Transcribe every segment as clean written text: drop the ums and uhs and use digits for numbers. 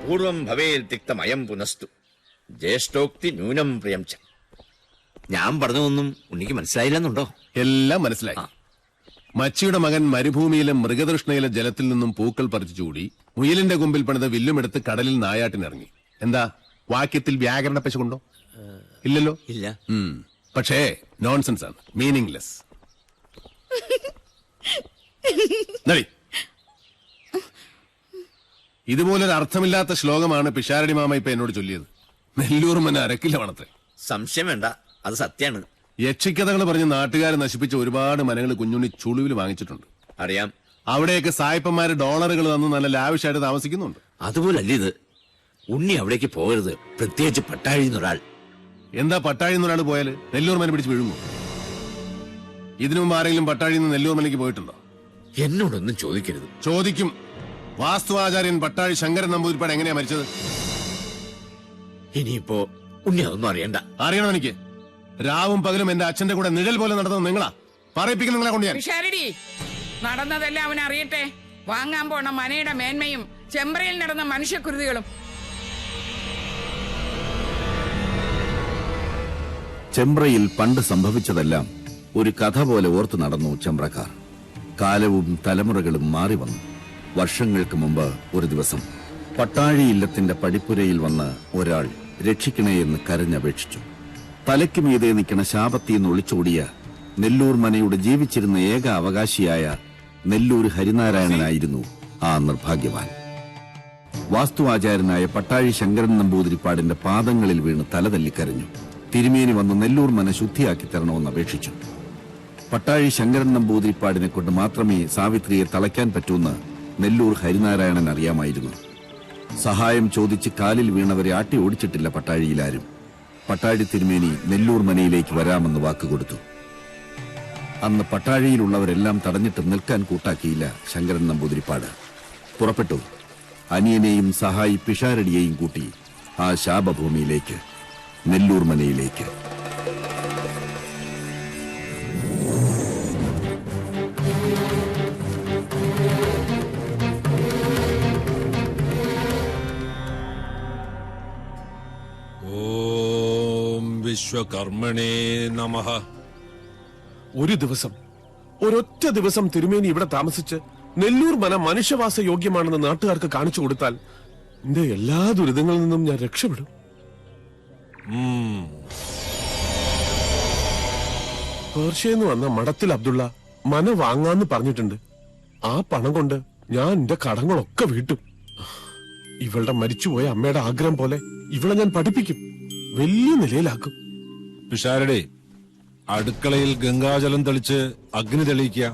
പൂർവം ഭവേൽ തിക്തമയം പുനസ്തു ജ്യേഷ്ഠോക്തി ന്യൂനം പ്രിയം ച. ഞാൻ പറഞ്ഞതൊന്നും ഉണ്ണിക്ക് മനസ്സിലായില്ലെന്നുണ്ടോ? എല്ലാം മനസ്സിലായി. മച്ചിയുടെ മകൻ മരുഭൂമിയിലെ മൃഗതൃഷ്ണയിലെ ജലത്തിൽ നിന്നും പൂക്കൾ പറിച്ചു ചൂടി മുയലിന്റെ കൊമ്പിൽ പണിത വില്ലുമെടുത്ത് കടലിൽ നായാട്ടിനിറങ്ങി. എന്താ വാക്യത്തിൽ വ്യാകരണ പശുണ്ടോ? ഇല്ലല്ലോ. ഇല്ല. പക്ഷേ നോൺസെൻസ് ആണ്, മീനിംഗ്ലെസ്. ഇതുപോലൊരു അർത്ഥമില്ലാത്ത ശ്ലോകമാണ് പിഷാരടി മാമ ഇപ്പൊ എന്നോട് ചൊല്ലിയത്. നെല്ലൂർ മന അരക്കില്ല വണത്തെ. സംശയം വേണ്ട, അത് സത്യാണ്. യക്ഷിക്കഥകൾ പറഞ്ഞ് നാട്ടുകാരെ നശിപ്പിച്ച ഒരുപാട് മനകൾ കുഞ്ഞുണ്ണി ചുളുവിൽ വാങ്ങിച്ചിട്ടുണ്ട്. അറിയാം. അവിടെയൊക്കെ സായിപ്പന്മാര് ഡോളറുകൾ തന്ന് നല്ല ലാവിഷായിട്ട് താമസിക്കുന്നുണ്ട്. അതുപോലല്ല ഇത്. ഉണ്ണി അവിടേക്ക് പോകരുത്, പ്രത്യേകിച്ച് പട്ടാഴിന്നൊരാൾ. എന്താ പട്ടാഴിന്ന് ഒരാൾ പോയാല് നെല്ലൂർ മന പിടിച്ച് വിഴുങ്ങും? ഇതിനു മുമ്പ് ആരെങ്കിലും പട്ടാഴിന്ന് നെല്ലൂർ മനയ്ക്ക് പോയിട്ടുണ്ടോ? എന്നോടൊന്നും ചോദിക്കരുത്. ചോദിക്കും. വാസ്തുവാചാര്യൻ പട്ടാഴി ശങ്കരൻ നമ്പൂതിരിപ്പാട് എങ്ങനെയാ മരിച്ചത്? ഇനിയിപ്പോ ഉണ്ണി അതൊന്നും അറിയണ്ട. അറിയണം എനിക്ക്. രാവും പകലും എന്റെ അച്ഛന്റെ കൂടെ നിഴൽ പോലെ നടന്നത് നിങ്ങളാ. പറയിപ്പിക്കുന്ന നിങ്ങളെ കൊണ്ട് ഞാൻ. നടന്നതെല്ലാം അവൻ അറിയട്ടെ. വാങ്ങാൻ പോണ മനയുടെ മേന്മയും ചെമ്പ്രയിൽ നടന്ന മനുഷ്യക്കുരുതികളും. ചെമ്പ്രയിൽ പണ്ട് സംഭവിച്ചതെല്ലാം ഒരു കഥ പോലെ ഓർത്തു നടന്നു ചെമ്പ്രക്കാർ. കാലവും തലമുറകളും മാറി വന്നു. വർഷങ്ങൾക്ക് മുമ്പ് ഒരു ദിവസം പട്ടാഴി ഇല്ലത്തിന്റെ പടിപ്പുരയിൽ വന്ന് ഒരാൾ രക്ഷിക്കണേ എന്ന് കരഞ്ഞപേക്ഷിച്ചു. തലയ്ക്ക് മീതെ നിൽക്കണ ശാപത്തിന്ന് ഒളിച്ചോടിയ നെല്ലൂർ മനയുടെ ജീവിച്ചിരുന്ന ഏക അവകാശിയായ നെല്ലൂർ ഹരിനാരായണനായിരുന്നു ആ നിർഭാഗ്യവാൻ. വാസ്തുവാചാര്യനായ പട്ടാഴി ശങ്കരൻ നമ്പൂതിരിപ്പാടിന്റെ പാദങ്ങളിൽ വീണ് തലതല്ലിക്കരഞ്ഞു. തിരുമേനി വന്ന് നെല്ലൂർ മന ശുദ്ധിയാക്കി തരണമെന്ന് അപേക്ഷിച്ചു. പട്ടാഴി ശങ്കരൻ നമ്പൂതിരിപ്പാടിനെ കൊണ്ട് മാത്രമേ സാവിത്രിയെ തളയ്ക്കാൻ പറ്റൂന്ന് നെല്ലൂർ ഹരിനാരായണൻ അറിയാമായിരുന്നു. സഹായം ചോദിച്ച് കാലിൽ വീണവരെ ആട്ടി ഓടിച്ചിട്ടില്ല പട്ടാഴിയിലാരും. പട്ടാഴി തിരുമേനി നെല്ലൂർ മനയിലേക്ക് വരാമെന്ന് വാക്കുകൊടുത്തു. അന്ന് പട്ടാഴിയിലുള്ളവരെല്ലാം തടഞ്ഞിട്ട് നിൽക്കാൻ കൂട്ടാക്കിയില്ല ശങ്കരൻ നമ്പൂതിരിപ്പാട്. പുറപ്പെട്ടു. അനിയനെയും സഹായി പിഷാരടിയെയും കൂട്ടി ആ ശാപഭൂമിയിലേക്ക്, നെല്ലൂർ മനയിലേക്ക്. വിശ്വകർമ്മണേ നമഃ. ഒരു ദിവസം, ഒരൊറ്റ ദിവസം തിരുമേനി ഇവിടെ താമസിച്ച് നെല്ലൂർ മന മനുഷ്യവാസ യോഗ്യമാണെന്ന് നാട്ടുകാർക്ക് കാണിച്ചു കൊടുത്താൽ എന്റെ എല്ലാ ദുരിതങ്ങളിൽ നിന്നും ഞാൻ രക്ഷപ്പെടും. പേർഷ്യന്ന് വന്ന മഠത്തിൽ അബ്ദുള്ള മന വാങ്ങാന്ന് പറഞ്ഞിട്ടുണ്ട്. ആ പണം കൊണ്ട് ഞാൻ എന്റെ കടങ്ങളൊക്കെ വീട്ടും. ഇവളുടെ മരിച്ചുപോയ അമ്മയുടെ ആഗ്രഹം പോലെ ഇവളെ ഞാൻ പഠിപ്പിക്കും, വലിയ നിലയിലാക്കും. പിഷാരടി, അടുക്കളയിൽ ഗംഗാജലം തെളിച്ച് അഗ്നി തെളിയിക്കുക.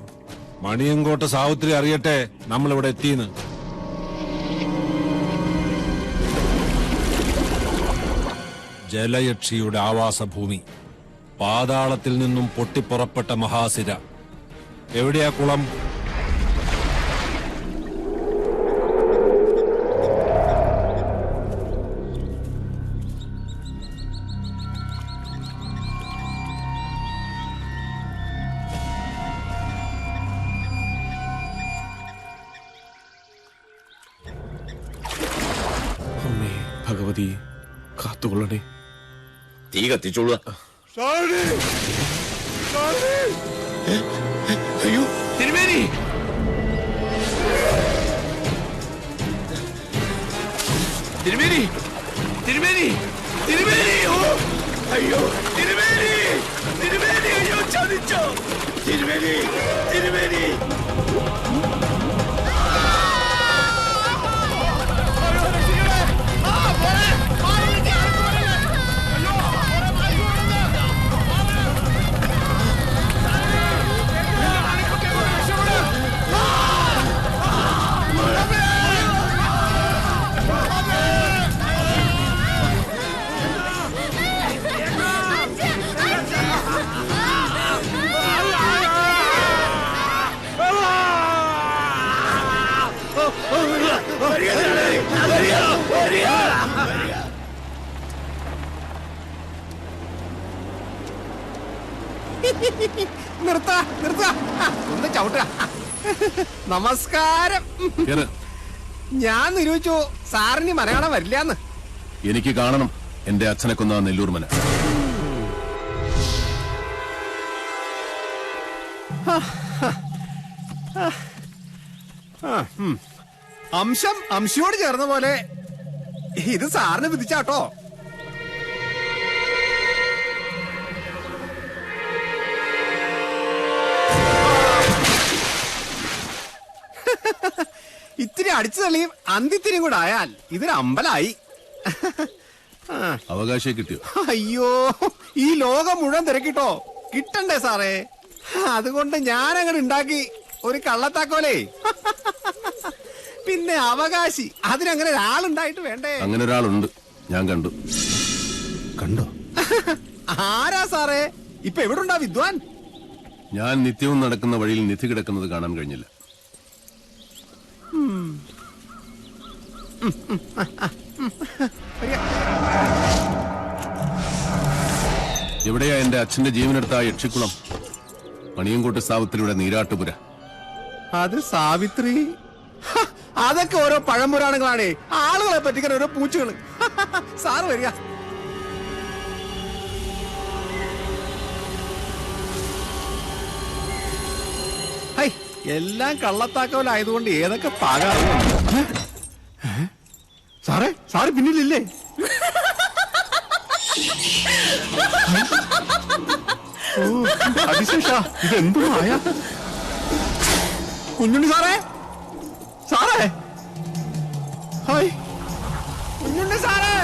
മണിയങ്കോട്ട സാവിത്രി അറിയട്ടെ നമ്മളിവിടെ എത്തിയെന്ന്. ജലയക്ഷിയുടെ ആവാസഭൂമി, പാതാളത്തിൽ നിന്നും പൊട്ടിപ്പുറപ്പെട്ട മഹാസിര. എവിടെയാ കുളം? അമ്മേ ഭഗവതി കാത്തുകൊള്ളണേ. തീ കത്തിച്ചോളുക. അയ്യോ തിരുമേനി! തിരുമേനി! തിരുമേനി! തിരുമേനി! ഓ അയ്യോ തിരുമേനി! തിരുമേനി! അയ്യോ ചതിച്ചോ തിരുമേനി! തിരുമേനി! ഒന്ന് ചവിട്ട. നമസ്കാരം. ഞാൻ നിരൂപിച്ചു സാറിന് മന കാണാൻ വരില്ലാന്ന്. എനിക്ക് കാണണം എന്റെ അച്ഛനെ കൊന്ന നെല്ലൂർ മന. അംശം അംശയോട് ചേർന്ന പോലെ ഇത് സാറിന് വിധിച്ചാട്ടോ. ഇത്തിരി അടിച്ചു തള്ളിയും അന്തിത്തിരിയും കൂടെ ആയാൽ ഇതൊരു അമ്പലായി. അവകാശം കിട്ടിയോ? അയ്യോ, ഈ ലോകം മുഴുവൻ തിരക്കിട്ടോ, കിട്ടണ്ടേ സാറേ? അതുകൊണ്ട് ഞാൻ അങ്ങനെ ഉണ്ടാക്കി ഒരു കള്ളത്താക്കോലേ. പിന്നെ അവകാശി, അതിനങ്ങനെ ഒരാളുണ്ടായിട്ട് വേണ്ടേ? അങ്ങനെ ഒരാളുണ്ട്, ഞാൻ കണ്ടു. കണ്ടോ? ആരാ സാറേ? ഇപ്പൊ എവിടെ ഉണ്ടാ വിദ്വാൻ? ഞാൻ നിത്യവും നടക്കുന്ന വഴിയിൽ നിധി കിടക്കുന്നത് കാണാൻ കഴിഞ്ഞില്ല. എവിടെയാ എന്റെ അച്ഛന്റെ ജീവനെടുത്ത ആ യക്ഷിക്കുളം? മണിയങ്കോട്ട് സാവിത്രിയുടെ നീരാട്ടുപുര. അത് സാവിത്രി? അതൊക്കെ ഓരോ പഴംപുരാണങ്ങളാണേ, ആളുകളെ പറ്റിക്കാൻ ഓരോ പൂച്ചകള്. സാറ് വരിക. ഹൈ, എല്ലാം കള്ളത്താക്കോലായതുകൊണ്ട് ഏതൊക്കെ പാകാവും. സാറേ, സാറ് പിന്നിലില്ലേ? അതിശേഷ, ഇതെന്തോ ആയ? കുഞ്ഞുണ്ണി സാറേ, സാറേ, ഹായ് കുഞ്ഞുണ്ണി സാറേ.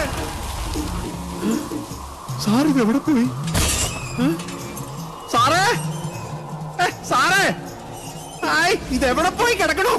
സാർ ഇത് എവിടെ പോയി? സാറേ, സാറേ, ഹായ്, ഇതെവിടെ പോയി കിടക്കണു?